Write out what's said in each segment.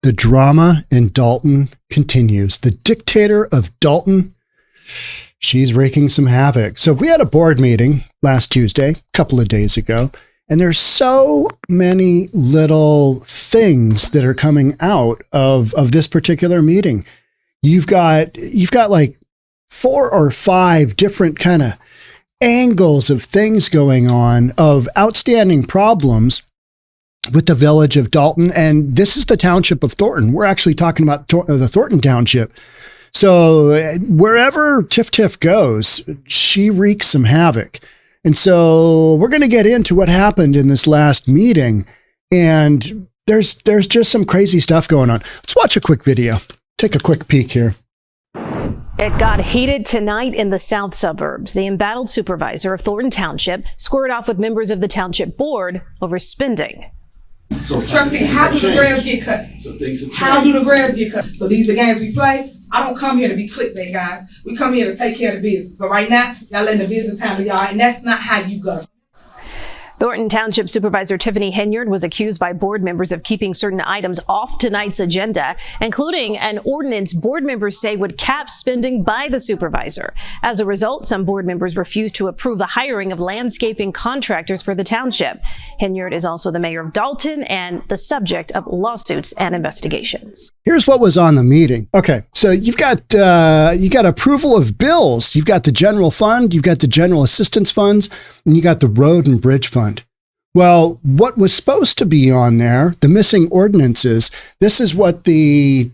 The drama in Dalton continues. The dictator of Dalton, she's wreaking some havoc. So we had a board meeting last Tuesday, a couple of days ago, and there's so many little things that are coming out of this particular meeting. You've got like 4 or 5 different kind of angles of things going on, of outstanding problems with the village of Dalton. And this is the township of Thornton. We're actually talking about the Thornton Township. So wherever Tiff goes, she wreaks some havoc. And so we're going to get into what happened in this last meeting. And there's just some crazy stuff going on. Let's watch a quick video. Take a quick peek here. It got heated tonight in the south suburbs. The embattled supervisor of Thornton Township squared off with members of the township board over spending. So trust me, how do the grass get cut? How do the grass get cut? So these are the games we play. I don't come here to be clickbait, guys. We come here to take care of the business. But right now, y'all letting the business handle y'all, and that's not how you go. Thornton Township Supervisor Tiffany Henyard was accused by board members of keeping certain items off tonight's agenda, including an ordinance board members say would cap spending by the supervisor. As a result, some board members refused to approve the hiring of landscaping contractors for the township. Henyard is also the mayor of Dalton and the subject of lawsuits and investigations. Here's what was on the meeting. Okay, so you've got approval of bills. You've got the general fund, you've got the general assistance funds, and you got the road and bridge fund. Well, what was supposed to be on there, the missing ordinances, this is what the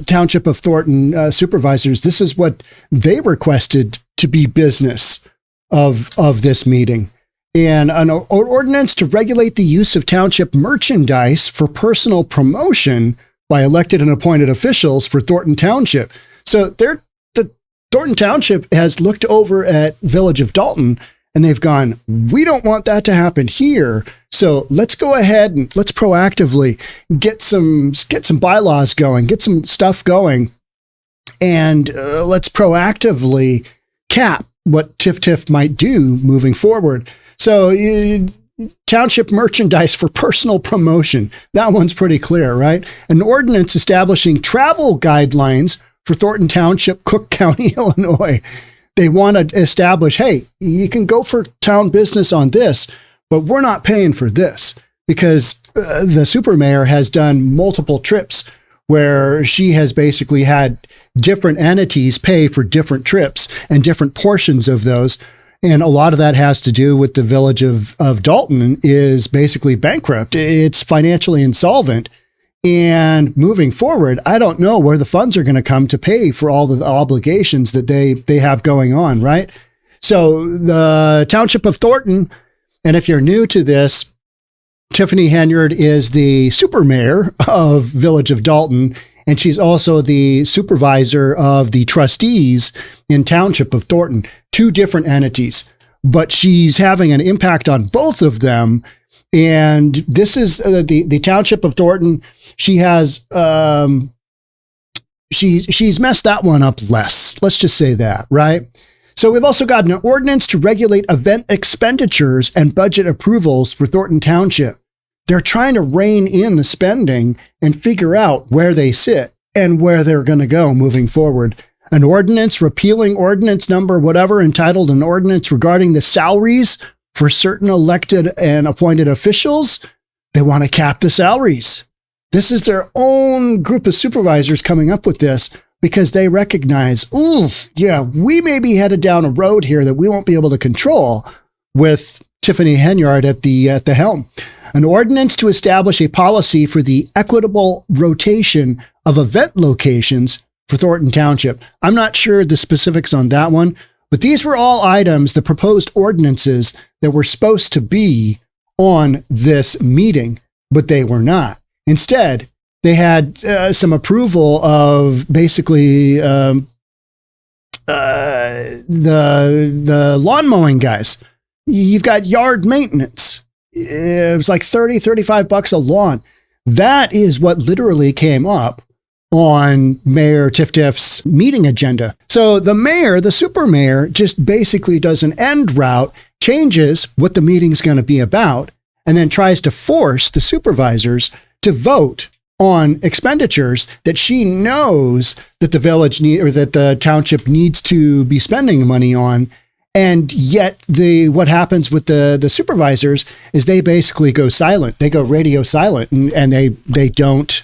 Township of Thornton supervisors, this is what they requested to be business of this meeting. And an ordinance to regulate the use of township merchandise for personal promotion by elected and appointed officials for Thornton Township. So the Thornton Township has looked over at Village of Dalton and they've gone, we don't want that to happen here. So let's go ahead and let's proactively get some bylaws going, get some stuff going, and let's proactively cap what Tiff might do moving forward. So township merchandise for personal promotion. That one's pretty clear, right? An ordinance establishing travel guidelines for Thornton Township, Cook County, Illinois. They want to establish, hey, you can go for town business on this, but we're not paying for this, because the super mayor has done multiple trips where she has basically had different entities pay for different trips and different portions of those. And a lot of that has to do with the village of Dalton is basically bankrupt. It's financially insolvent. And moving forward, I don't know where the funds are going to come to pay for all the obligations that they have going on, right? So the Township of Thornton, and if you're new to this, Tiffany Henyard is the super mayor of Village of Dalton, and she's also the supervisor of the trustees in Township of Thornton, 2 different entities, but she's having an impact on both of them. And this is the Township of Thornton. She has she's messed that one up less. Let's just say that, right? So we've also got an ordinance to regulate event expenditures and budget approvals for Thornton Township. They're trying to rein in the spending and figure out where they sit and where they're going to go moving forward. An ordinance repealing ordinance number whatever, entitled an ordinance regarding the salaries for certain elected and appointed officials. They want to cap the salaries. This is their own group of supervisors coming up with this, because they recognize, we may be headed down a road here that we won't be able to control with Tiffany Henyard at the helm. An ordinance to establish a policy for the equitable rotation of event locations for Thornton Township. I'm not sure the specifics on that one, but these were all items, the proposed ordinances that were supposed to be on this meeting, but they were not. Instead, they had some approval of basically the lawn mowing guys. You've got yard maintenance. It was like $35 a lawn. That is what literally came up on Mayor Tiff's meeting agenda. So the mayor, the super mayor, just basically does an end route, changes what the meeting's going to be about, and then tries to force the supervisors to vote on expenditures that she knows that the village or that the township needs to be spending money on. And yet what happens with the supervisors is they basically go silent. They go radio silent, and they don't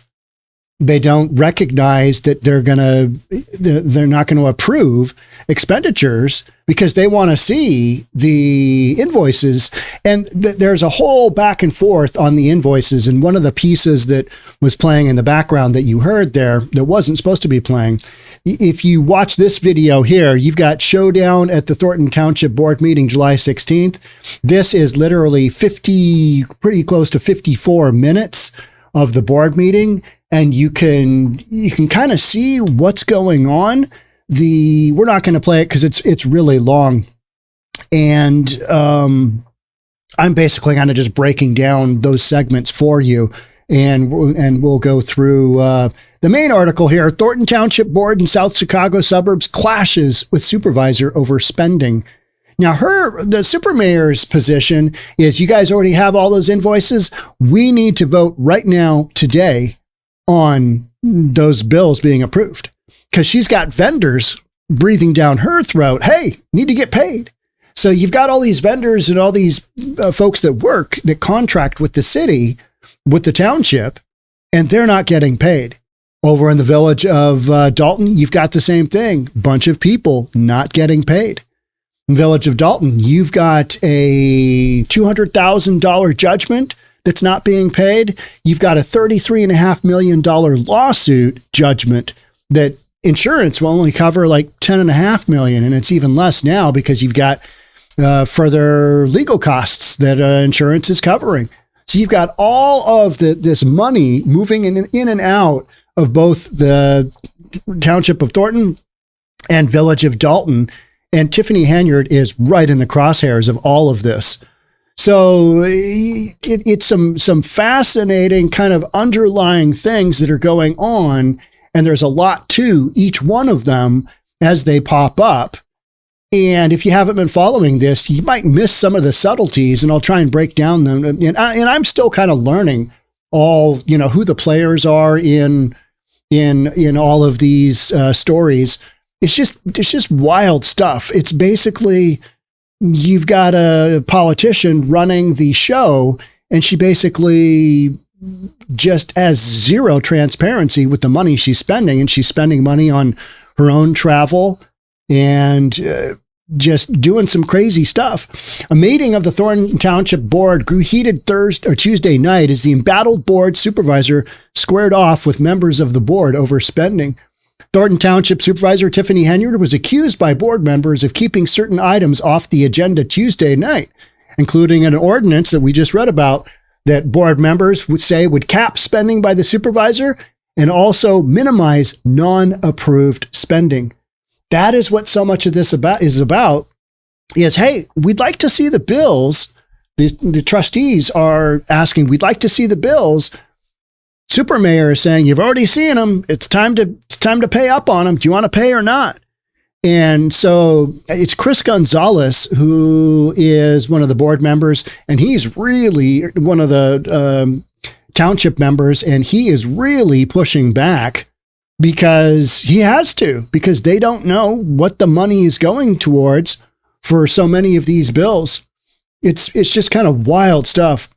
recognize that they're not going to approve expenditures because they want to see the invoices. And there's a whole back and forth on the invoices. And one of the pieces that was playing in the background that you heard there that wasn't supposed to be playing, if you watch this video here, you've got showdown at the Thornton Township Board meeting, July 16th. This is literally pretty close to 54 minutes of the board meeting. And you can kind of see what's going on. We're not going to play it because it's really long. And I'm basically kind of just breaking down those segments for you. And we'll go through the main article here. Thornton Township Board in South Chicago suburbs clashes with supervisor over spending. Now, the supermayor's position is, you guys already have all those invoices. We need to vote right now, today, on those bills being approved, because she's got vendors breathing down her throat. Hey, need to get paid. So you've got all these vendors and all these folks that contract with the city, with the township, and they're not getting paid. Over in the village of Dalton, you've got the same thing. Bunch of people not getting paid. In the village of Dalton, you've got a $200,000 judgment that's not being paid. You've got a $33.5 million lawsuit judgment that insurance will only cover like $10.5 million. And it's even less now because you've got further legal costs that insurance is covering. So you've got all of this money moving in and out of both the township of Thornton and village of Dalton. And Tiffany Henyard is right in the crosshairs of all of this. So it's some fascinating kind of underlying things that are going on. And there's a lot to each one of them as they pop up. And if you haven't been following this, you might miss some of the subtleties, and I'll try and break down them. And I'm still kind of learning who the players are in all of these stories. It's just wild stuff. It's basically, you've got a politician running the show, and she basically just has zero transparency with the money she's spending, and she's spending money on her own travel and just doing some crazy stuff. A meeting of the Thornton Township Board grew heated Tuesday night as the embattled board supervisor squared off with members of the board over spending. Thornton Township Supervisor Tiffany Henyard was accused by board members of keeping certain items off the agenda Tuesday night, including an ordinance that we just read about that board members would say would cap spending by the supervisor and also minimize non-approved spending. That is what so much of this is about, hey, we'd like to see the bills. The trustees are asking, we'd like to see the bills. Supermayor is saying, you've already seen them. It's time to pay up on them. Do you want to pay or not? And so it's Chris Gonzalez, who is one of the board members, and he's really one of the township members, and he is really pushing back because he has to, because they don't know what the money is going towards for so many of these bills. It's just kind of wild stuff.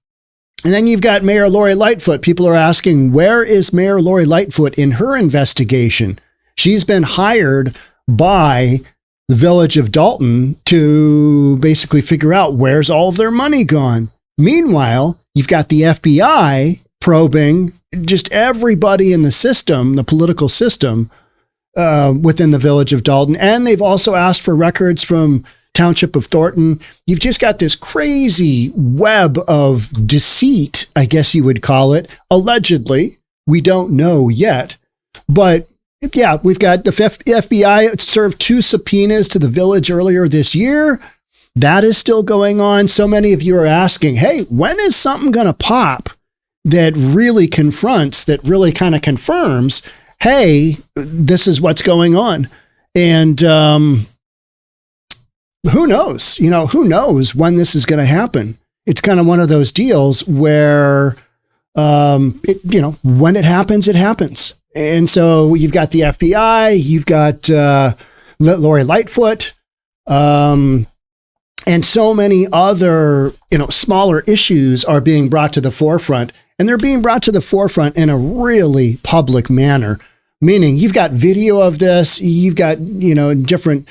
And then you've got Mayor Lori Lightfoot. People are asking, where is Mayor Lori Lightfoot in her investigation? She's been hired by the village of Dalton to basically figure out where's all their money gone. Meanwhile, you've got the FBI probing just everybody in the system, the political system within the village of Dalton. And they've also asked for records from Township of Thornton. You've just got this crazy web of deceit, I guess you would call it. Allegedly, we don't know yet. But yeah, we've got the FBI served 2 subpoenas to the village earlier this year. That is still going on. So many of you are asking, hey, when is something going to pop that really confronts, that really kind of confirms, hey, this is what's going on? And who knows? Who knows when this is going to happen? It's kind of one of those deals where When it happens, it happens. And so you've got the FBI, you've got Lori Lightfoot, and so many other, smaller issues are being brought to the forefront. And they're being brought to the forefront in a really public manner, meaning you've got video of this, you've got, different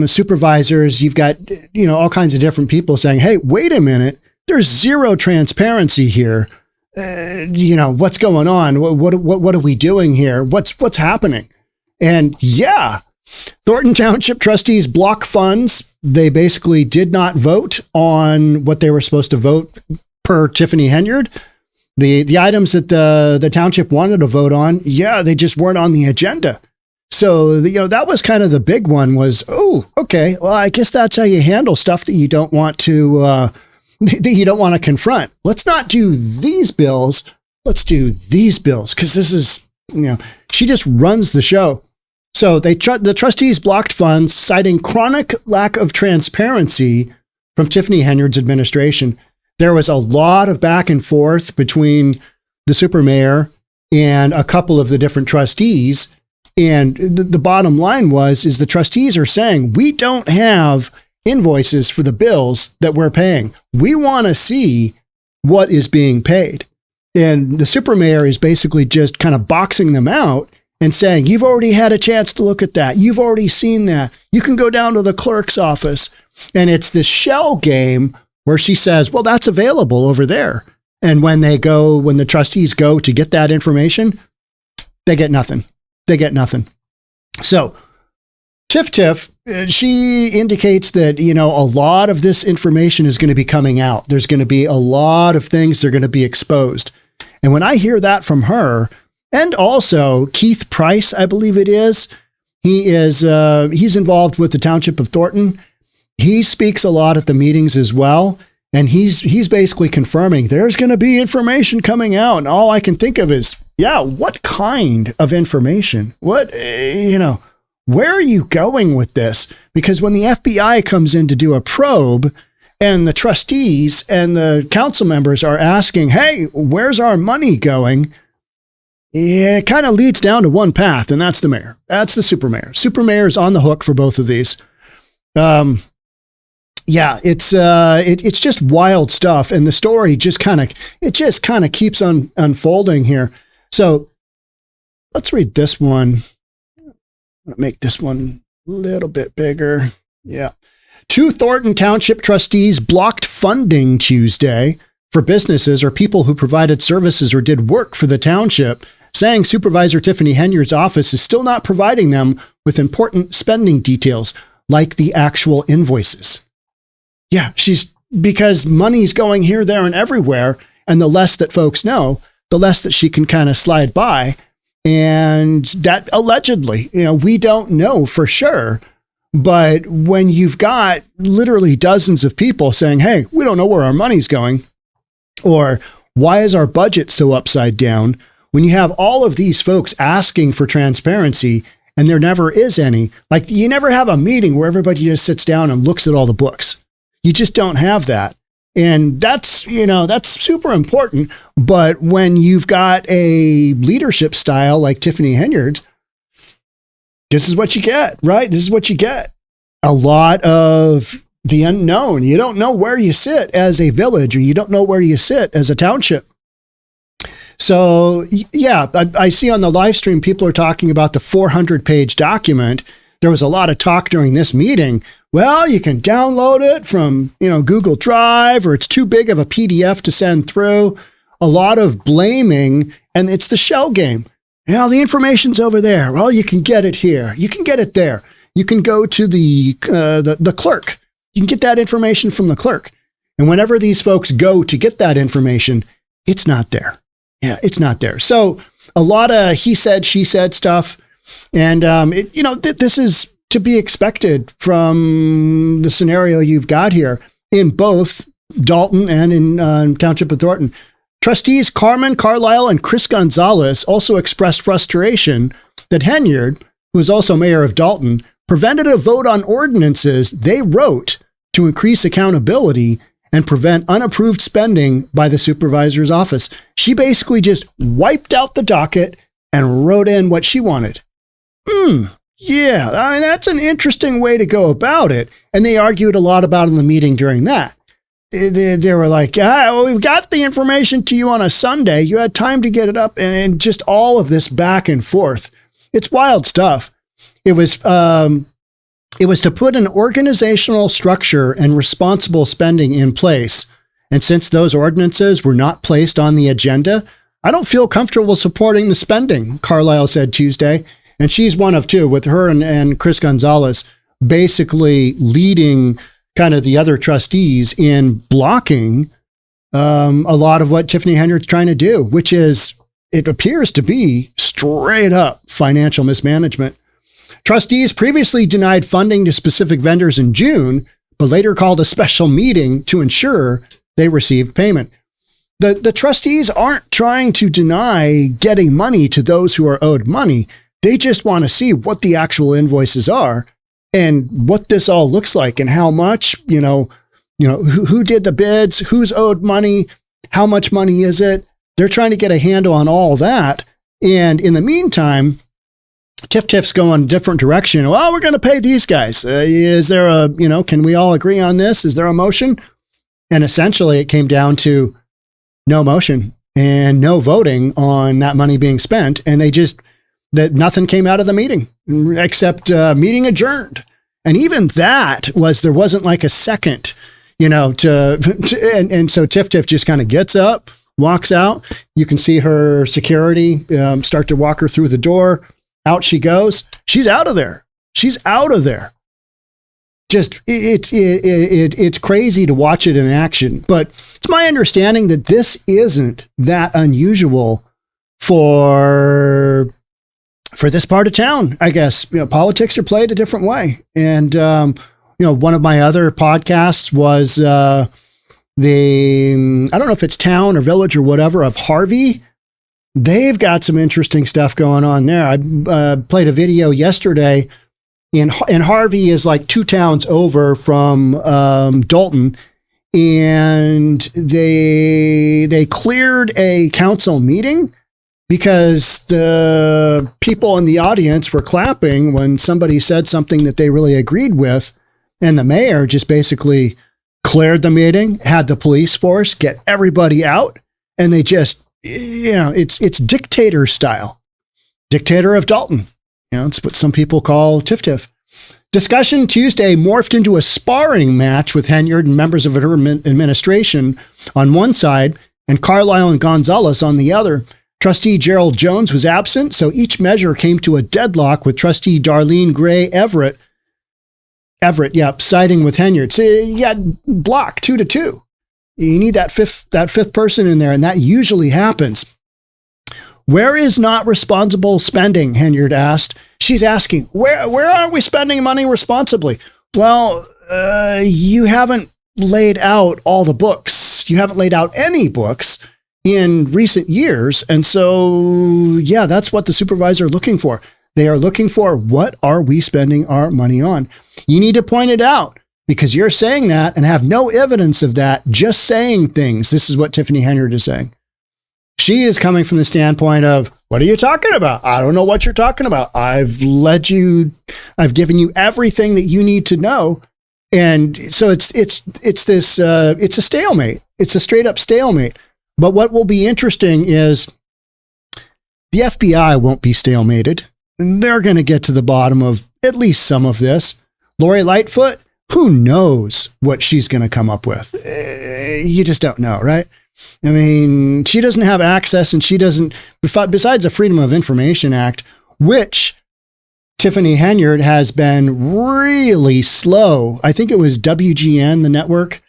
supervisors, you've got, all kinds of different people saying, hey, wait a minute, there's zero transparency here. What's going on? What are we doing here? What's happening? And yeah, Thornton Township trustees block funds. They basically did not vote on what they were supposed to vote per Tiffany Henyard. The items that the township wanted to vote on, they just weren't on the agenda. So, that was kind of the big one was, oh, okay, well, I guess that's how you handle stuff that you don't want to confront. Let's not do these bills. Let's do these bills. Cause this is, she just runs the show. So the trustees blocked funds, citing chronic lack of transparency from Tiffany Henyard's administration. There was a lot of back and forth between the super mayor and a couple of the different trustees. And the bottom line is the trustees are saying, we don't have invoices for the bills that we're paying. We want to see what is being paid. And the super mayor is basically just kind of boxing them out and saying, you've already had a chance to look at that. You've already seen that. You can go down to the clerk's office. And it's this shell game where she says, well, that's available over there. And when the trustees go to get that information, they get nothing. They get nothing. So Tiff, she indicates that, a lot of this information is going to be coming out. There's going to be a lot of things that are going to be exposed. And when I hear that from her, and also Keith Price, I believe it is, he's involved with the Township of Thornton. He speaks a lot at the meetings as well. And he's basically confirming there's going to be information coming out. And all I can think of is, what kind of information? What, where are you going with this? Because when the FBI comes in to do a probe and the trustees and the council members are asking, hey, where's our money going? It kind of leads down to one path, and that's the mayor. That's the super mayor. Super mayor is on the hook for both of these. It's just wild stuff. And the story just kind of keeps on unfolding here. So let's read this one. I'm going to make this one a little bit bigger. Yeah. 2 Thornton Township trustees blocked funding Tuesday for businesses or people who provided services or did work for the township, saying Supervisor Tiffany Henyard's office is still not providing them with important spending details like the actual invoices. Yeah, because money's going here, there, and everywhere. And the less that folks know, the less that she can kind of slide by. And that allegedly, we don't know for sure. But when you've got literally dozens of people saying, hey, we don't know where our money's going, or why is our budget so upside down? When you have all of these folks asking for transparency and there never is any, like you never have a meeting where everybody just sits down and looks at all the books. You just don't have that. And that's super important. But when you've got a leadership style like Tiffany Henyard, this is what you get, right? This is what you get. A lot of the unknown. You don't know where you sit as a village, or you don't know where you sit as a township. So, yeah, I see on the live stream, people are talking about the 400-page document. There was a lot of talk during this meeting. Well, you can download it from, Google Drive, or it's too big of a PDF to send through. A lot of blaming, and it's the shell game. The information's over there. Well, you can get it here. You can get it there. You can go to the clerk. You can get that information from the clerk. And whenever these folks go to get that information, it's not there. Yeah, it's not there. So a lot of he said, she said stuff. And, this is to be expected from the scenario you've got here in both Dalton and in Township of Thornton. Trustees Carmen, Carlile, and Chris Gonzalez also expressed frustration that Henyard, who is also mayor of Dalton, prevented a vote on ordinances they wrote to increase accountability and prevent unapproved spending by the supervisor's office. She basically just wiped out the docket and wrote in what she wanted. Yeah, I mean, that's an interesting way to go about it. And they argued a lot about it in the meeting during that. They were like, well, we've got the information to you on a Sunday. You had time to get it up, and just all of this back and forth. It's wild stuff. It was to put an organizational structure and responsible spending in place. And since those ordinances were not placed on the agenda, I don't feel comfortable supporting the spending, Carlile said Tuesday. And she's one of two, with her and Chris Gonzalez basically leading kind of the other trustees in blocking a lot of what Tiffany Henyard's trying to do, which is, it appears to be straight up financial mismanagement. Trustees previously denied funding to specific vendors in June, but later called a special meeting to ensure they received payment. The trustees aren't trying to deny getting money to those who are owed money. They just want to see what the actual invoices are and what this all looks like and how much, who did the bids, who's owed money, how much money is it? They're trying to get a handle on all that. And in the meantime, Tiff's going a different direction. Well, we're going to pay these guys. Is there can we all agree on this? Is there a motion? And essentially it came down to no motion and no voting on that money being spent. And that nothing came out of the meeting except meeting adjourned. And even that there wasn't like a second, and so Tiff just kind of gets up, walks out. You can see her security start to walk her through the door. Out she goes. She's out of there. She's out of there. Just it's crazy to watch it in action. But it's my understanding that this isn't that unusual for this part of town. I guess politics are played a different way. And one of my other podcasts was I don't know if it's Town or Village or whatever, of Harvey. They've got some interesting stuff going on there. I played a video yesterday, and Harvey is like 2 towns over from Dalton, and they cleared a council meeting because the people in the audience were clapping when somebody said something that they really agreed with, and the mayor just basically cleared the meeting, had the police force get everybody out, and they just it's dictator style. Dictator of Dalton. It's what some people call Tiff. Discussion Tuesday morphed into a sparring match with Henyard and members of her administration on one side and Carlile and Gonzalez on the other. Trustee Gerald Jones was absent, so each measure came to a deadlock with Trustee Darlene Gray Everett, siding with Henyard. So you got block 2-2. You need that fifth person in there, and that usually happens. Where is not responsible spending? Henyard asked. She's asking, where are we spending money responsibly? Well, you haven't laid out all the books. You haven't laid out any books in recent years. And so, that's what the supervisor are looking for. They are looking for, what are we spending our money on? You need to point it out. Because you're saying that and have no evidence of that, just saying things. This is what Tiffany Henyard is saying. She is coming from the standpoint of, what are you talking about? I don't know what you're talking about. I've given you everything that you need to know. And so it's a stalemate. It's a straight up stalemate. But what will be interesting is the FBI won't be stalemated. They're going to get to the bottom of at least some of this. Lori Lightfoot, who knows what she's going to come up with? You just don't know, right? I mean, she doesn't have access, and she doesn't, besides the Freedom of Information Act, which Tiffany Henyard has been really slow. I think it was WGN, the network,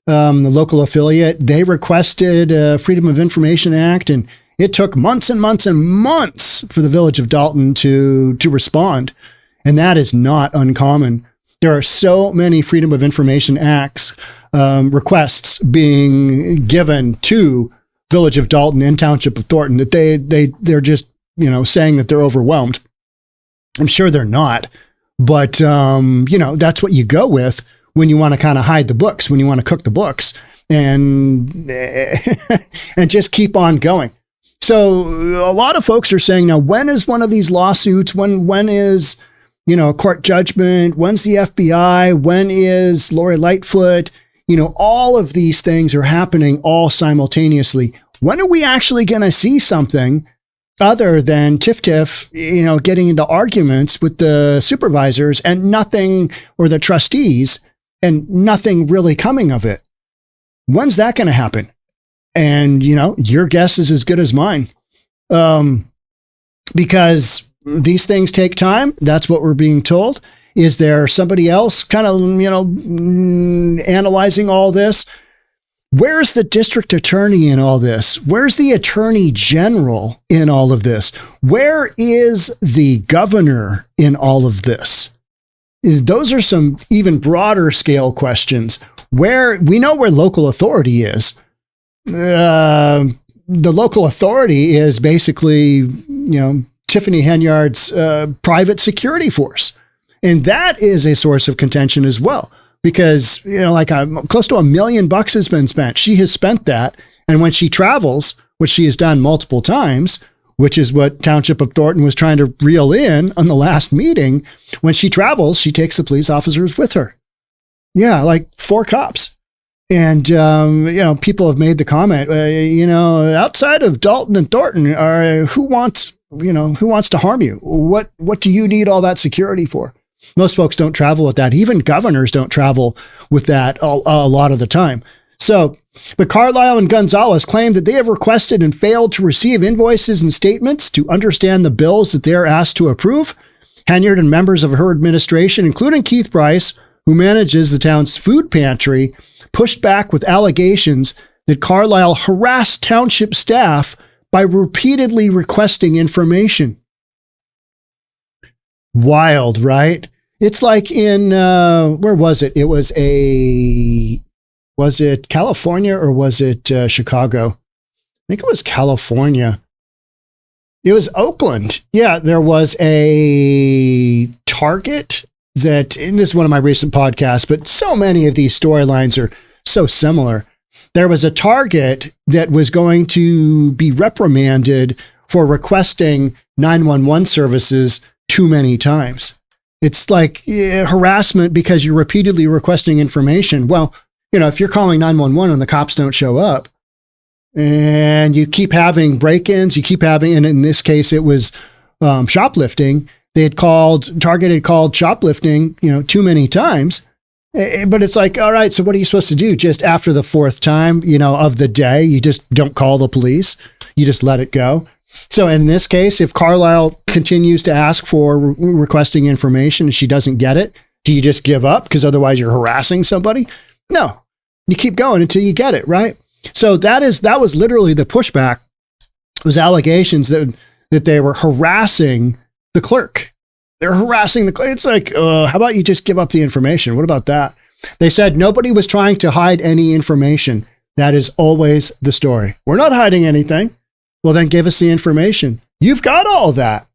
the local affiliate. They requested a Freedom of Information Act, and it took months and months and months for the Village of Dalton to respond. And that is not uncommon. There are so many Freedom of Information Acts requests being given to Village of Dalton and Township of Thornton that they're just saying that they're overwhelmed. I'm sure they're not, but that's what you go with when you want to kind of hide the books, when you want to cook the books and, and just keep on going. So a lot of folks are saying, now, when is one of these lawsuits? When is, a court judgment? When's the FBI? When is Lori Lightfoot? All of these things are happening all simultaneously. When are we actually going to see something other than Tiff, getting into arguments with the supervisors and nothing, or the trustees, and nothing really coming of it? When's that going to happen? And, your guess is as good as mine. Because these things take time. That's what we're being told. Is there somebody else kind of, analyzing all this? Where's the district attorney in all this? Where's the attorney general in all of this? Where is the governor in all of this? Those are some even broader scale questions. Where we know where local authority is. The local authority is basically, Tiffany Henyard's private security force. And that is a source of contention as well. Because, close to $1 million has been spent. She has spent that. And when she travels, which she has done multiple times, which is what Township of Thornton was trying to reel in on the last meeting, when she travels, she takes the police officers with her. Yeah, like 4 cops. And, people have made the comment, outside of Dalton and Thornton, who wants to harm you? What do you need all that security for? Most folks don't travel with that. Even governors don't travel with that a lot of the time. So, but Carlile and Gonzalez claim that they have requested and failed to receive invoices and statements to understand the bills that they are asked to approve. Henyard and members of her administration, including Keith Bryce, who manages the town's food pantry, pushed back with allegations that Carlile harassed township staff by repeatedly requesting information. Wild, right? It's like in, where was it? Was it California or was it Chicago? I think it was California. It was Oakland. Yeah, there was a Target that, and this is one of my recent podcasts, but so many of these storylines are so similar. There was a Target that was going to be reprimanded for requesting 911 services too many times. It's like harassment because you're repeatedly requesting information. Well, if you're calling 911 and the cops don't show up and you keep having break-ins, and in this case, it was shoplifting. Target had called shoplifting, too many times. But it's like, all right, so what are you supposed to do? Just after the 4th time, of the day, you just don't call the police. You just let it go. So in this case, if Carlile continues to ask for requesting information and she doesn't get it, do you just give up? Because otherwise you're harassing somebody? No, you keep going until you get it, right? So that was literally the pushback. It was allegations that they were harassing the clerk. They're harassing the clerk. It's like, how about you just give up the information? What about that? They said nobody was trying to hide any information. That is always the story. We're not hiding anything. Well, then give us the information. You've got all that.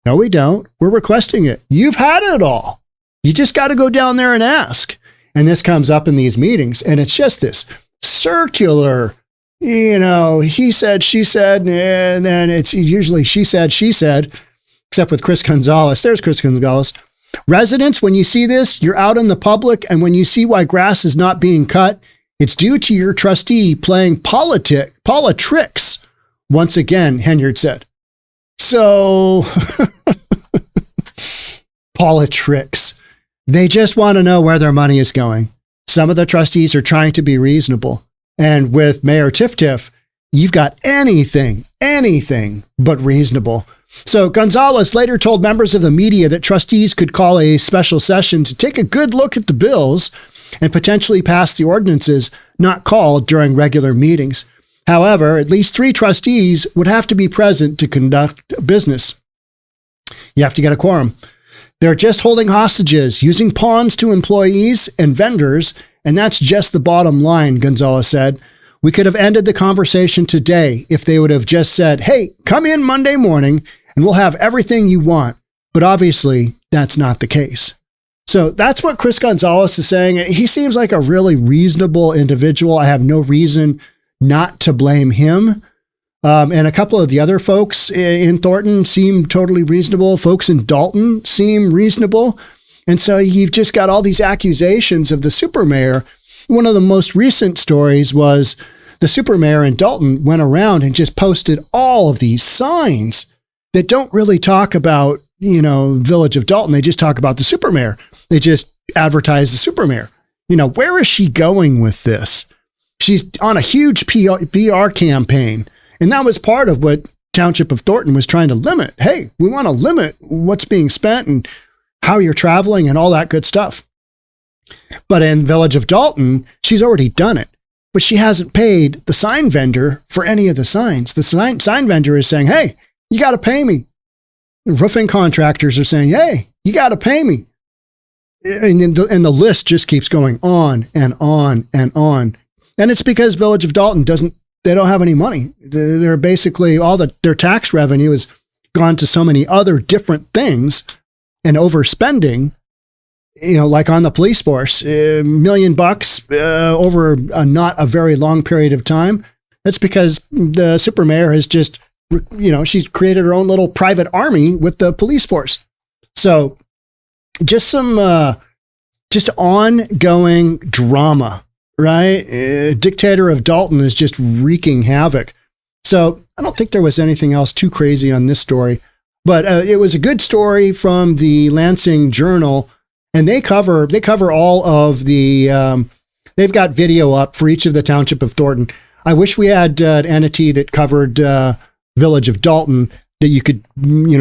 No, we don't. We're requesting it. You've had it all. You just got to go down there and ask. And this comes up in these meetings, and it's just this circular, he said, she said, and then it's usually she said, except with Chris Gonzalez. There's Chris Gonzalez. Residents, when you see this, you're out in the public, and when you see why grass is not being cut, it's due to your trustee playing politics. Once again, Henyard said. So, politics. They just want to know where their money is going. Some of the trustees are trying to be reasonable. And with Mayor Tiff, you've got anything but reasonable. So Gonzalez later told members of the media that trustees could call a special session to take a good look at the bills and potentially pass the ordinances not called during regular meetings. However, at least 3 trustees would have to be present to conduct business. You have to get a quorum. They're just holding hostages, using pawns to employees and vendors, and that's just the bottom line, Gonzalez said. We could have ended the conversation today if they would have just said, hey, come in Monday morning and we'll have everything you want. But obviously, that's not the case. So that's what Chris Gonzalez is saying. He seems like a really reasonable individual. I have no reason not to blame him. And a couple of the other folks in Thornton seem totally reasonable. Folks in Dalton seem reasonable. And so you've just got all these accusations of the supermayor. One of the most recent stories was the supermayor in Dalton went around and just posted all of these signs that don't really talk about, Village of Dalton. They just talk about the supermayor. They just advertise the supermayor. Where is she going with this? She's on a huge PR campaign. And that was part of what Township of Thornton was trying to limit. Hey, we want to limit what's being spent and how you're traveling and all that good stuff. But in Village of Dalton, she's already done it. But she hasn't paid the sign vendor for any of the signs. The sign vendor is saying, hey, you got to pay me. Roofing contractors are saying, hey, you got to pay me. And the list just keeps going on and on and on. And it's because Village of Dalton they don't have any money. They're basically their tax revenue has gone to so many other different things and overspending, like on the police force, $1 million over not a very long period of time. That's because the supermayor has just, she's created her own little private army with the police force. So just some, just ongoing drama. Right? Dictator of Dalton is just wreaking havoc. So I don't think there was anything else too crazy on this story, but it was a good story from the Lansing Journal, and they cover all of the, they've got video up for each of the Township of Thornton. I wish we had an entity that covered Village of Dalton that you could,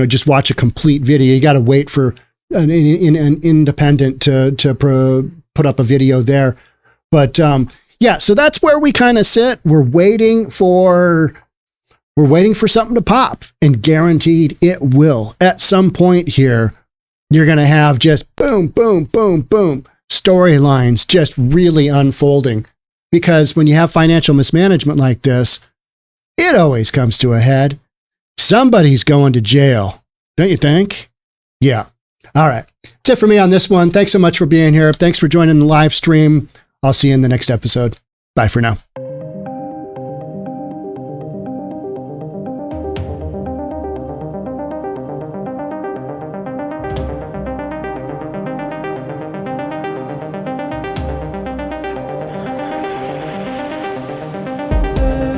just watch a complete video. You got to wait for an independent to put up a video there. But so that's where we kind of sit. We're waiting for something to pop, and guaranteed it will. At some point here, you're going to have just boom, boom, boom, boom, storylines just really unfolding. Because when you have financial mismanagement like this, it always comes to a head. Somebody's going to jail, don't you think? Yeah. All right. That's it for me on this one. Thanks so much for being here. Thanks for joining the live stream. I'll see you in the next episode. Bye for now.